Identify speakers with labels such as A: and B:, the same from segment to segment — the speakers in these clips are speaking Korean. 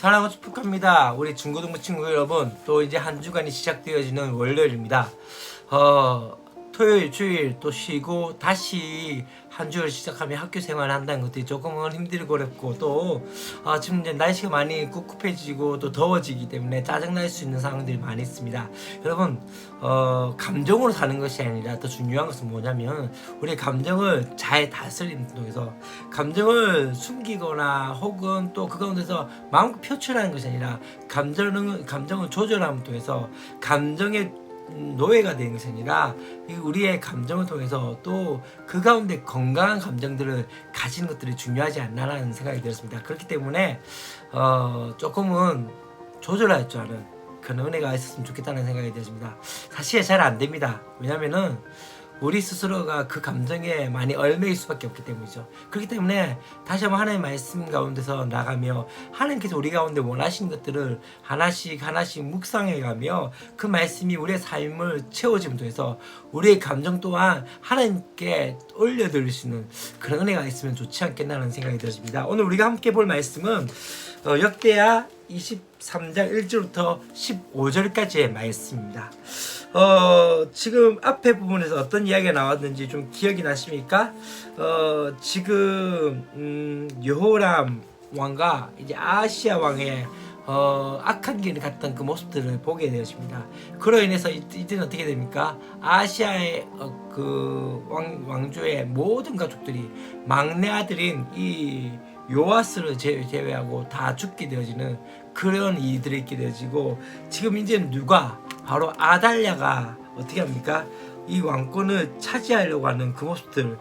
A: 사랑하고 축복합니다. 우리 중고등부 친구 여러분, 또 이제 한 주간이 시작되어지는 월요일입니다. 토요일, 주일 또 쉬고 다시 한 주를 시작하면 학교 생활을 한다는 것들이 조금은 힘들고 어렵고 또 지금 이제 날씨가 많이 꿉꿉해지고 또 더워지기 때문에 짜증날 수 있는 상황들이 많이 있습니다. 여러분, 감정으로 사는 것이 아니라 더 중요한 것은 뭐냐면 우리 감정을 잘 다스리는 통해서 감정을 숨기거나 혹은 또 그 가운데서 마음껏 표출하는 것이 아니라 감정을 조절함을 통해서 감정의 노예가 되는 것이 아니라 우리의 감정을 통해서 또 그 가운데 건강한 감정들을 가지는 것들이 중요하지 않나라는 생각이 들었습니다. 그렇기 때문에 조금은 조절할 줄 아는 그런 은혜가 있었으면 좋겠다는 생각이 들었습니다. 사실 잘 안 됩니다. 왜냐면은 우리 스스로가 그 감정에 많이 얽매일 수밖에 없기 때문이죠. 그렇기 때문에 다시 한번 하나님의 말씀 가운데서 나가며 하나님께서 우리 가운데 원하시는 것들을 하나씩 묵상해가며 그 말씀이 우리의 삶을 채워짐을 통해서 우리의 감정 또한 하나님께 올려드릴 수 있는 그런 은혜가 있으면 좋지 않겠나라는 생각이 들었습니다. 오늘 우리가 함께 볼 말씀은 역대하 23장 1절부터 15절까지의 말씀입니다. 지금 앞에 부분에서 어떤 이야기가 나왔는지 좀 기억이 나십니까? 지금 여호람 왕과 이제 아하시야 왕의 악한 길을 갔던 그 모습들을 보게 되었습니다. 그로 인해서 이제는 어떻게 됩니까? 아하시야의 그 왕조의 모든 가족들이 막내 아들인 이 요아스를 제외하고 다 죽게 되어지는 그런 일들이 있게 되어지고, 지금 이제는 누가 바로 아달랴가 어떻게 합니까? 이 왕권을 차지하려고 하는 그 모습들을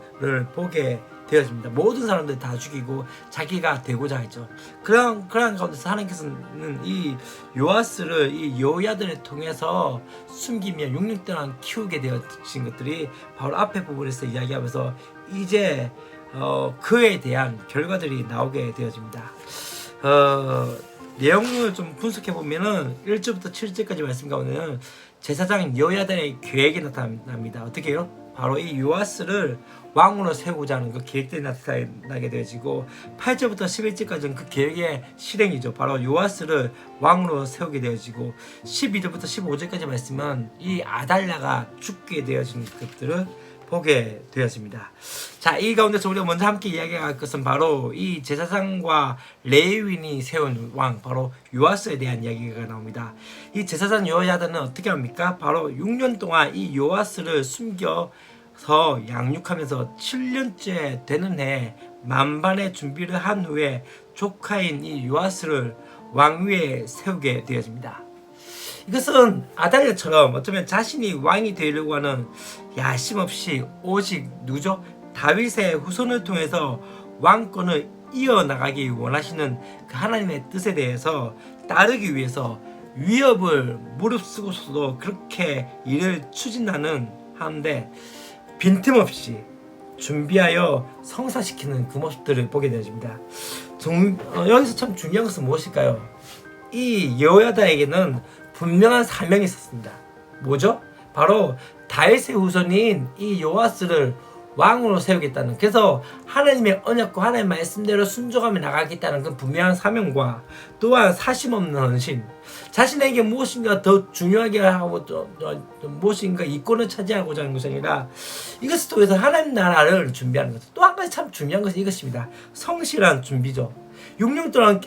A: 보게 되어집니다. 모든 사람들 다 죽이고 자기가 되고자 하죠. 그런 가운데서 하나님께서는 이 요아스를 이 여호야들을 통해서 숨기며 6년 동안 키우게 되어진 것들이 바로 앞에 부분에서 이야기하면서 이제 그에 대한 결과들이 나오게 되어집니다. 내용을 좀 분석해 보면은 1절부터 7절까지 말씀 가운데는 제사장 여호야다의 계획이 나타납니다. 어떻게 해요? 바로 이 요아스를 왕으로 세우고자 하는 그 계획들이 나타나게 되어지고, 8절부터 11절까지는 그 계획의 실행이죠. 바로 요아스를 왕으로 세우게 되어지고, 12절부터 15절까지 말씀은 이 아달랴가 죽게 되어지는 것들을 보게 되었습니다. 자, 이 가운데서 우리가 먼저 함께 이야기할 것은 바로 이 제사장과 레위인이 세운 왕, 바로 요아스에 대한 이야기가 나옵니다. 이 제사장 여호야다는 어떻게 합니까? 바로 6년 동안 이 요아스를 숨겨서 양육하면서 7년째 되는 해 만반의 준비를 한 후에 조카인 이 요아스를 왕위에 세우게 되어집니다. 이것은 아달랴처럼 어쩌면 자신이 왕이 되려고 하는 야심 없이 오직 누죠? 다윗의 후손을 통해서 왕권을 이어나가기 원하시는 그 하나님의 뜻에 대해서 따르기 위해서 위협을 무릅쓰고서도 그렇게 일을 추진하는 하는데 빈틈없이 준비하여 성사시키는 그 모습들을 보게 되어집니다. 여기서 참 중요한 것은 무엇일까요? 이 여호야다에게는 분명한 사명이 있었습니다. 뭐죠? 바로 다윗의 후손인 이 요아스를 왕으로 세우겠다는, 그래서 하나님의 언약과 하나님의 말씀대로 순종하며 나가겠다는 그 분명한 사명과 또한 사심없는 헌신, 자신에게 무엇인가 더 중요하게 하고 무엇인가 이권을 차지하고자 하는 것이 아니라 이것을 통해서 하나님 나라를 준비하는 것. 또 한 가지 참 중요한 것은 이것입니다. 성실한 준비죠. 6년 동안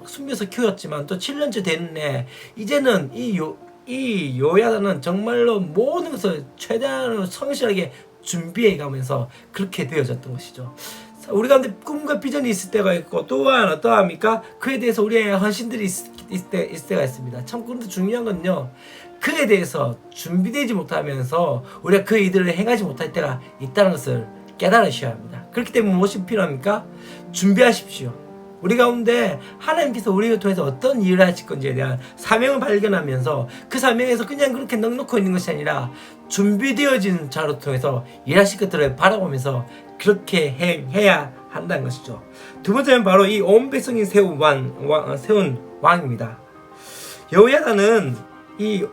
A: 숨겨서 키웠지만 또 7년째 됐네. 이제는 이 여호야다는 정말로 모든 것을 최대한으로 성실하게 준비해가면서 그렇게 되어졌던 것이죠. 우리 가운데 꿈과 비전이 있을 때가 있고, 또한 어떠합니까? 그에 대해서 우리의 헌신들이 있을 때가 있습니다. 참 그런데 중요한 건요, 그에 대해서 준비되지 못하면서 우리가 그 일들을 행하지 못할 때가 있다는 것을 깨달으셔야 합니다. 그렇기 때문에 무엇이 필요합니까? 준비하십시오. 우리 가운데 하나님께서 우리를 통해서 어떤 일을 하실 건지에 대한 사명을 발견하면서 그 사명에서 그냥 그렇게 넉넉히 있는 것이 아니라 준비되어진 자로 통해서 일하실 것들을 바라보면서 그렇게 해야 한다는 것이죠. 두 번째는 바로 이 온 백성이 세운 왕입니다. 여호야다는 이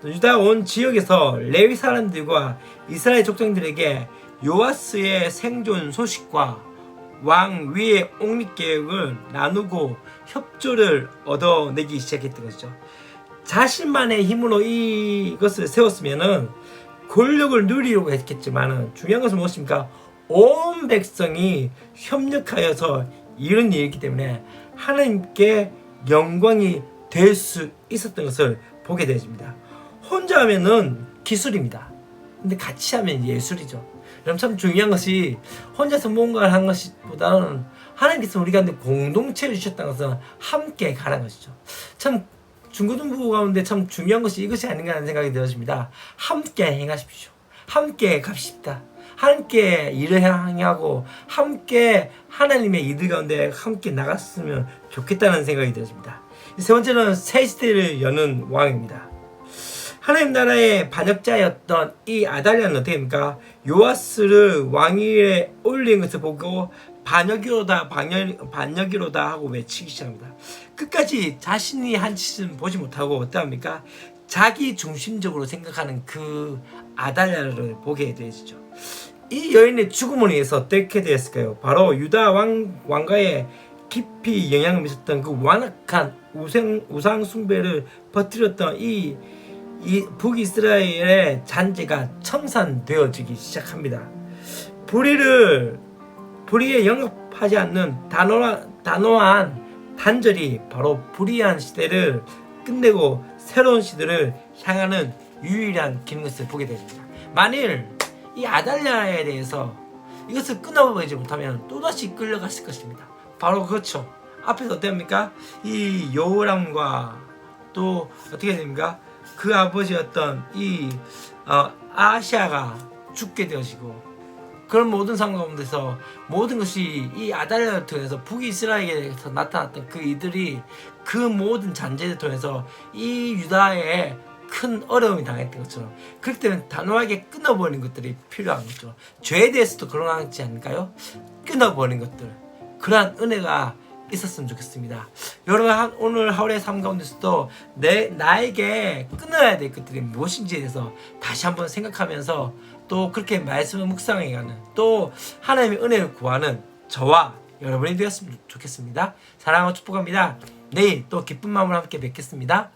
A: 유다 온 지역에서 레위 사람들과 이스라엘 족장들에게 요아스의 생존 소식과 왕 위의 옹립 계획을 나누고 협조를 얻어내기 시작했던 것이죠. 자신만의 힘으로 이것을 세웠으면은 권력을 누리려고 했겠지만은 중요한 것은 무엇입니까? 온 백성이 협력하여서 이룬 일이기 때문에 하나님께 영광이 될 수 있었던 것을 보게 되어집니다. 혼자 하면은 기술입니다. 근데 같이 하면 예술이죠. 여러분 참 중요한 것이 혼자서 뭔가를 하는 것보다는 하나님께서 우리 가운데 공동체를 주셨다는 것은 함께 가는 것이죠. 참 중고등부 가운데 참 중요한 것이 이것이 아닌가 하는 생각이 들어집니다. 함께 행하십시오. 함께 갑시다. 함께 일을 향하고 함께 하나님의 이들 가운데 함께 나갔으면 좋겠다는 생각이 들어집니다. 세 번째는 새 시대를 여는 왕입니다. 하나님 나라의 반역자였던 이 아달랴는 어떻게 됩니까? 요아스를 왕위에 올린 것을 보고 반역이로다 하고 외치기 시작합니다. 끝까지 자신이 한 짓은 보지 못하고 어떠합니까? 자기 중심적으로 생각하는 그 아달랴를 보게 되죠. 이 여인의 죽음을 위해서 어떻게 되었을까요? 바로 유다 왕가에 깊이 영향을 미쳤던 그 완악한 우상 숭배를 퍼뜨렸던 이 북이스라엘의 잔재가 청산되어지기 시작합니다. 불의에 영합하지 않는 단호한 단절이 바로 불의한 시대를 끝내고 새로운 시대를 향하는 유일한 긴 것을 보게 됩니다. 만일 이 아달랴에 대해서 이것을 끊어버리지 못하면 또다시 끌려갔을 것입니다. 바로 그렇죠. 앞에서 어땠습니까? 이 여호람과 또 어떻게 됩니까? 그 아버지였던 이 아시아가 죽게 되어지고 그런 모든 상황 가운데서 모든 것이 이 아달랴를 통해서 북이스라엘에서 나타났던 그 이들이 그 모든 잔재를 통해서 이 유다에 큰 어려움이 당했던 것처럼 그렇기 때문에 단호하게 끊어버리는 것들이 필요한 거죠. 죄에 대해서도 그러지 않을까요? 끊어버리는 것들, 그러한 은혜가 있었으면 좋겠습니다. 여러분 오늘 하루의 삶 가운데서도 나에게 끊어야 될 것들이 무엇인지에 대해서 다시 한번 생각하면서 또 그렇게 말씀을 묵상해가는 또 하나님의 은혜를 구하는 저와 여러분이 되었으면 좋겠습니다. 사랑하고 축복합니다. 내일 또 기쁜 마음으로 함께 뵙겠습니다.